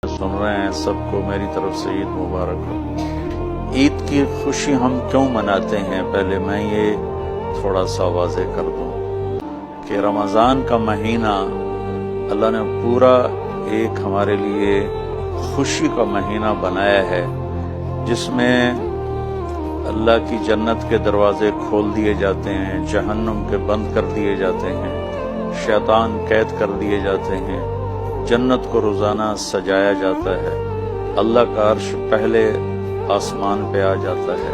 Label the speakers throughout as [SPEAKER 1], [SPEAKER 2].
[SPEAKER 1] سن رہے ہیں سب کو میری طرف سے عید مبارک ہو۔ عید کی خوشی ہم کیوں مناتے ہیں، پہلے میں یہ تھوڑا سا واضح کر دوں کہ رمضان کا مہینہ اللہ نے پورا ایک ہمارے لیے خوشی کا مہینہ بنایا ہے، جس میں اللہ کی جنت کے دروازے کھول دیے جاتے ہیں، جہنم کے بند کر دیے جاتے ہیں، شیطان قید کر دیے جاتے ہیں، جنت کو روزانہ سجایا جاتا ہے، اللہ کا عرش پہلے آسمان پہ آ جاتا ہے،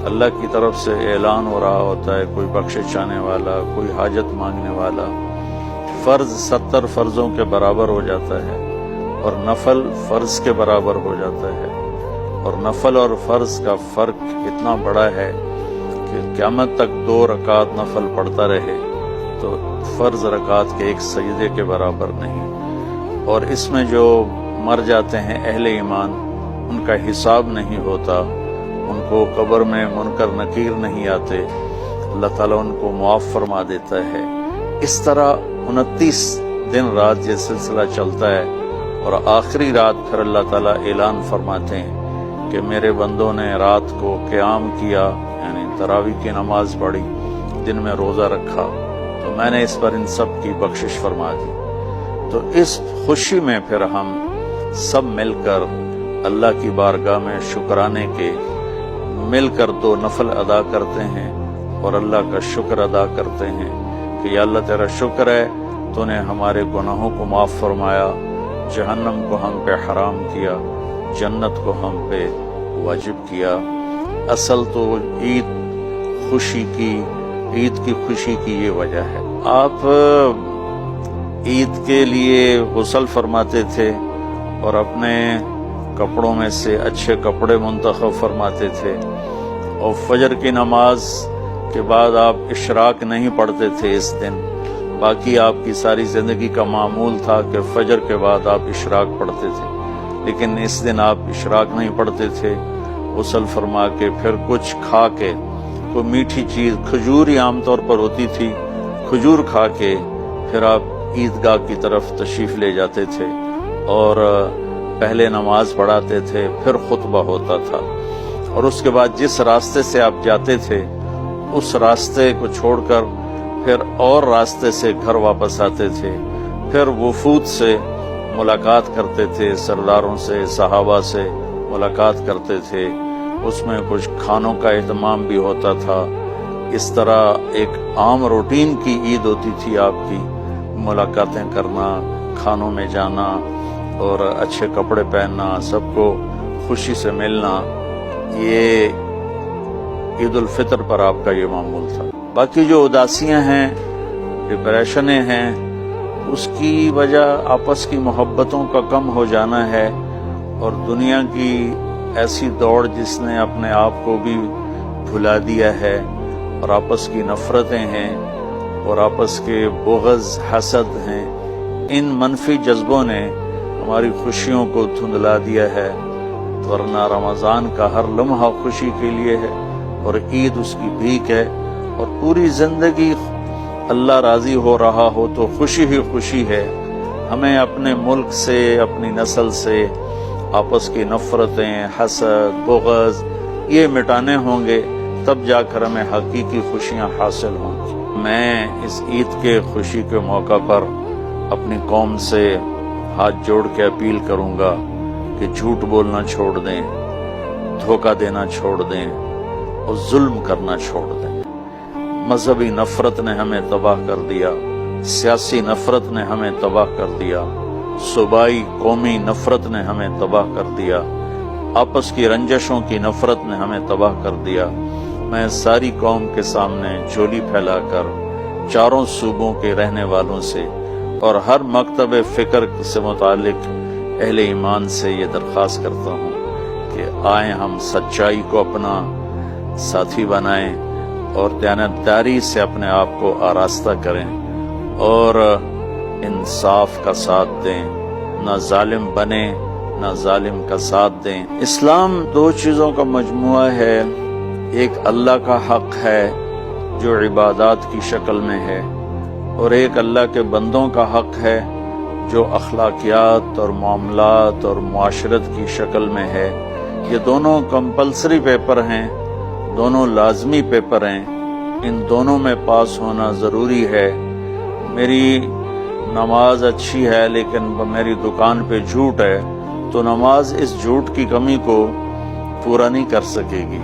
[SPEAKER 1] اللہ کی طرف سے اعلان ہو رہا ہوتا ہے، کوئی بخشش چاہنے والا، کوئی حاجت مانگنے والا، فرض 70 فرضوں کے برابر ہو جاتا ہے اور نفل فرض کے برابر ہو جاتا ہے، اور نفل اور فرض کا فرق اتنا بڑا ہے کہ قیامت تک 2 رکعت نفل پڑھتا رہے تو فرض رکعت کے ایک سجدے کے برابر نہیں، اور اس میں جو مر جاتے ہیں اہل ایمان ان کا حساب نہیں ہوتا، ان کو قبر میں منکر نکیر نہیں آتے، اللہ تعالیٰ ان کو معاف فرما دیتا ہے۔ اس طرح 29 دن رات یہ سلسلہ چلتا ہے، اور آخری رات پھر اللہ تعالیٰ اعلان فرماتے ہیں کہ میرے بندوں نے رات کو قیام کیا، یعنی تراویح کی نماز پڑھی، دن میں روزہ رکھا، تو میں نے اس پر ان سب کی بخشش فرما دی۔ تو اس خوشی میں پھر ہم سب مل کر اللہ کی بارگاہ میں شکرانے کے مل کر 2 نفل ادا کرتے ہیں اور اللہ کا شکر ادا کرتے ہیں کہ یا اللہ تیرا شکر ہے تو نے ہمارے گناہوں کو معاف فرمایا، جہنم کو ہم پہ حرام کیا، جنت کو ہم پہ واجب کیا۔ اصل تو عید کی خوشی کی یہ وجہ ہے۔ آپ عید کے لیے غسل فرماتے تھے اور اپنے کپڑوں میں سے اچھے کپڑے منتخب فرماتے تھے، اور فجر کی نماز کے بعد آپ اشراق نہیں پڑھتے تھے اس دن، باقی آپ کی ساری زندگی کا معمول تھا کہ فجر کے بعد آپ اشراق پڑھتے تھے، لیکن اس دن آپ اشراق نہیں پڑھتے تھے، غسل فرما کے پھر کچھ کھا کے، کوئی میٹھی چیز، کھجور ہی عام طور پر ہوتی تھی، کھجور کھا کے پھر آپ عیدگاہ کی طرف تشریف لے جاتے تھے اور پہلے نماز پڑھاتے تھے، پھر خطبہ ہوتا تھا، اور اس کے بعد جس راستے سے آپ جاتے تھے اس راستے کو چھوڑ کر پھر اور راستے سے گھر واپس آتے تھے، پھر وفود سے ملاقات کرتے تھے، سرداروں سے، صحابہ سے ملاقات کرتے تھے، اس میں کچھ کھانوں کا اہتمام بھی ہوتا تھا۔ اس طرح ایک عام روٹین کی عید ہوتی تھی آپ کی، ملاقاتیں کرنا، کھانوں میں جانا اور اچھے کپڑے پہننا، سب کو خوشی سے ملنا، یہ عید الفطر پر آپ کا یہ معمول تھا۔ باقی جو اداسیاں ہیں، ڈپریشنیں ہیں، اس کی وجہ آپس کی محبتوں کا کم ہو جانا ہے، اور دنیا کی ایسی دوڑ جس نے اپنے آپ کو بھی بھلا دیا ہے، اور آپس کی نفرتیں ہیں اور آپس کے بغض، حسد ہیں، ان منفی جذبوں نے ہماری خوشیوں کو دھندلا دیا ہے، ورنہ رمضان کا ہر لمحہ خوشی کے لیے ہے، اور عید اس کی بھیک ہے، اور پوری زندگی اللہ راضی ہو رہا ہو تو خوشی ہی خوشی ہے۔ ہمیں اپنے ملک سے، اپنی نسل سے آپس کی نفرتیں، حسد، بغض یہ مٹانے ہوں گے، تب جا کر ہمیں حقیقی خوشیاں حاصل ہوں گی۔ میں اس عید کے خوشی کے موقع پر اپنی قوم سے ہاتھ جوڑ کے اپیل کروں گا کہ جھوٹ بولنا چھوڑ دیں، دھوکہ دینا چھوڑ دیں، اور ظلم کرنا چھوڑ دیں۔ مذہبی نفرت نے ہمیں تباہ کر دیا، سیاسی نفرت نے ہمیں تباہ کر دیا، صوبائی قومی نفرت نے ہمیں تباہ کر دیا، آپس کی رنجشوں کی نفرت نے ہمیں تباہ کر دیا۔ میں ساری قوم کے سامنے جھولی پھیلا کر چاروں صوبوں کے رہنے والوں سے اور ہر مکتب فکر سے متعلق اہل ایمان سے یہ درخواست کرتا ہوں کہ آئیں ہم سچائی کو اپنا ساتھی بنائیں اور دیانتداری سے اپنے آپ کو آراستہ کریں، اور انصاف کا ساتھ دیں، نہ ظالم بنیں نہ ظالم کا ساتھ دیں۔ اسلام 2 چیزوں کا مجموعہ ہے، ایک اللہ کا حق ہے جو عبادات کی شکل میں ہے، اور ایک اللہ کے بندوں کا حق ہے جو اخلاقیات اور معاملات اور معاشرت کی شکل میں ہے، یہ دونوں کمپلسری پیپر ہیں، دونوں لازمی پیپر ہیں، ان دونوں میں پاس ہونا ضروری ہے۔ میری نماز اچھی ہے لیکن میری دکان پہ جھوٹ ہے تو نماز اس جھوٹ کی کمی کو پورا نہیں کر سکے گی۔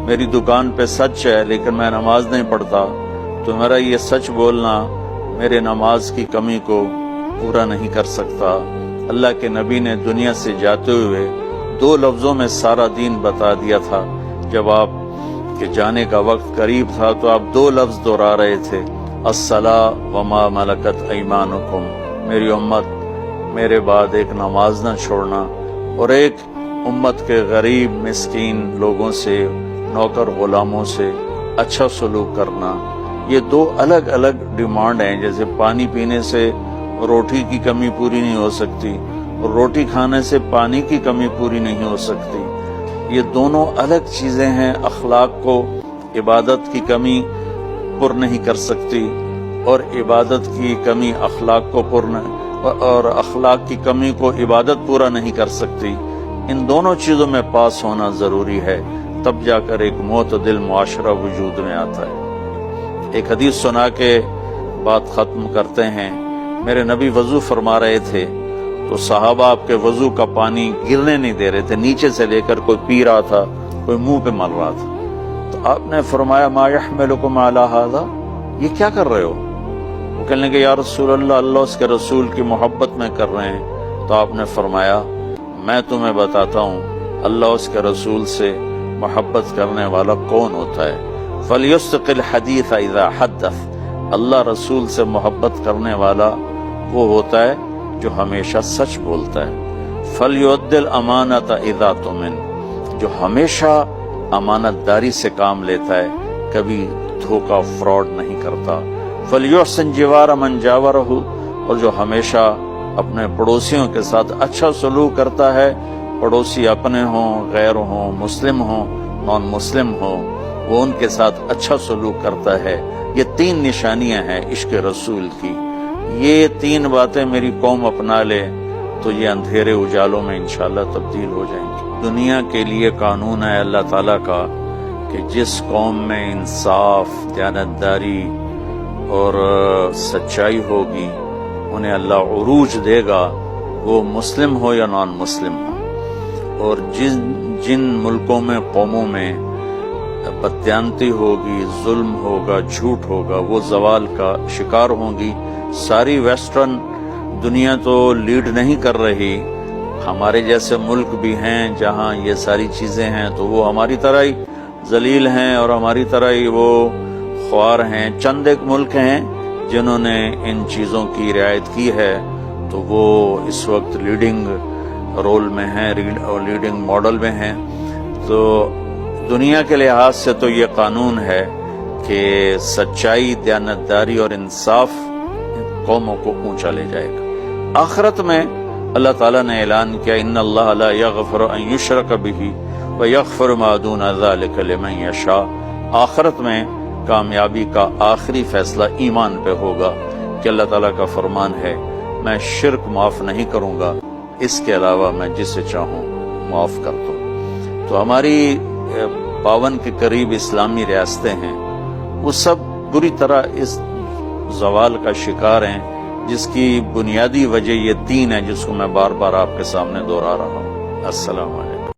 [SPEAKER 1] میری دکان پہ سچ ہے لیکن میں نماز نہیں پڑھتا تو میرا یہ سچ بولنا میرے نماز کی کمی کو پورا نہیں کر سکتا۔ اللہ کے نبی نے دنیا سے جاتے ہوئے 2 لفظوں میں سارا دین بتا دیا تھا۔ جب آپ کے جانے کا وقت قریب تھا تو آپ 2 لفظ دہرا رہے تھے، الصلاۃ وما ملکت ایمانکم، میری امت میرے بعد ایک نماز نہ چھوڑنا، اور ایک امت کے غریب مسکین لوگوں سے، نوکر غلاموں سے اچھا سلوک کرنا۔ یہ 2 الگ الگ ڈیمانڈ ہیں۔ جیسے پانی پینے سے روٹی کی کمی پوری نہیں ہو سکتی اور روٹی کھانے سے پانی کی کمی پوری نہیں ہو سکتی، یہ دونوں الگ چیزیں ہیں۔ اخلاق کو عبادت کی کمی پر نہیں کر سکتی اور عبادت کی کمی اخلاق کو اور اخلاق کی کمی کو عبادت پورا نہیں کر سکتی۔ ان دونوں چیزوں میں پاس ہونا ضروری ہے، تب جا کر ایک معتدل معاشرہ وجود میں آتا ہے۔ ایک حدیث سنا کے بات ختم کرتے ہیں۔ میرے نبی وضو فرما رہے تھے تو صحابہ آپ کے وضو کا پانی گرنے نہیں دے رہے تھے، نیچے سے لے کر کوئی پی رہا تھا، کوئی منہ پہ مل رہا تھا۔ تو آپ نے فرمایا ما یحملکم علی ھذا، یہ کیا کر رہے ہو؟ وہ کہنے لگے یا رسول اللہ، اللہ اس کے رسول کی محبت میں کر رہے ہیں۔ تو آپ نے فرمایا میں تمہیں بتاتا ہوں اللہ اس کے رسول سے محبت کرنے والا کون ہوتا ہے۔ فَلْيُصْدِقِ الْحَدِيثَ إِذَا حَدَّثَ، اللہ رسول سے محبت کرنے والا وہ ہوتا ہے جو ہمیشہ سچ بولتا ہے۔ فَلْيُؤَدِّ الْأَمَانَةَ إِذَا تُؤْمِنَ، جو ہمیشہ امانت داری سے کام لیتا ہے، کبھی دھوکہ فراڈ نہیں کرتا۔ فَلْيُحْسِنْ جِوَارَ مَنْ جَاوَرَهُ، اور جو ہمیشہ اپنے پڑوسیوں کے ساتھ اچھا سلوک کرتا ہے، پڑوسی اپنے ہوں، غیر ہوں، مسلم ہوں، نان مسلم ہوں، وہ ان کے ساتھ اچھا سلوک کرتا ہے۔ یہ 3 نشانیاں ہیں عشق رسول کی۔ یہ 3 باتیں میری قوم اپنا لے تو یہ اندھیرے اجالوں میں انشاءاللہ تبدیل ہو جائیں گی۔ دنیا کے لیے قانون ہے اللہ تعالیٰ کا کہ جس قوم میں انصاف، دیانتداری اور سچائی ہوگی انہیں اللہ عروج دے گا، وہ مسلم ہو یا نان مسلم ہو۔ اور جن ملکوں میں، قوموں میں بددیانتی ہوگی، ظلم ہوگا، جھوٹ ہوگا، وہ زوال کا شکار ہوں گی۔ ساری ویسٹرن دنیا تو لیڈ نہیں کر رہی، ہمارے جیسے ملک بھی ہیں جہاں یہ ساری چیزیں ہیں تو وہ ہماری طرح ہی ذلیل ہیں اور ہماری طرح ہی وہ خوار ہیں۔ چند ایک ملک ہیں جنہوں نے ان چیزوں کی رعایت کی ہے تو وہ اس وقت لیڈنگ رول میں ہیں اور لیڈنگ ماڈل میں ہیں۔ تو دنیا کے لحاظ سے تو یہ قانون ہے کہ سچائی، دیانتداری اور انصاف قوموں کو اونچا لے جائے گا۔ آخرت میں اللہ تعالیٰ نے اعلان کیا ان اللہ لا یغفر ان یشرک بہ ویغفر ما دون ذلک لمن یشاء۔ آخرت میں کامیابی کا آخری فیصلہ ایمان پہ ہوگا کہ اللہ تعالیٰ کا فرمان ہے میں شرک معاف نہیں کروں گا، اس کے علاوہ میں جسے چاہوں معاف کر دوں۔ تو ہماری 52 کے قریب اسلامی ریاستیں ہیں، وہ سب بری طرح اس زوال کا شکار ہیں، جس کی بنیادی وجہ یہ 3 ہے جس کو میں بار بار آپ کے سامنے دہرا رہا ہوں۔ السلام علیکم۔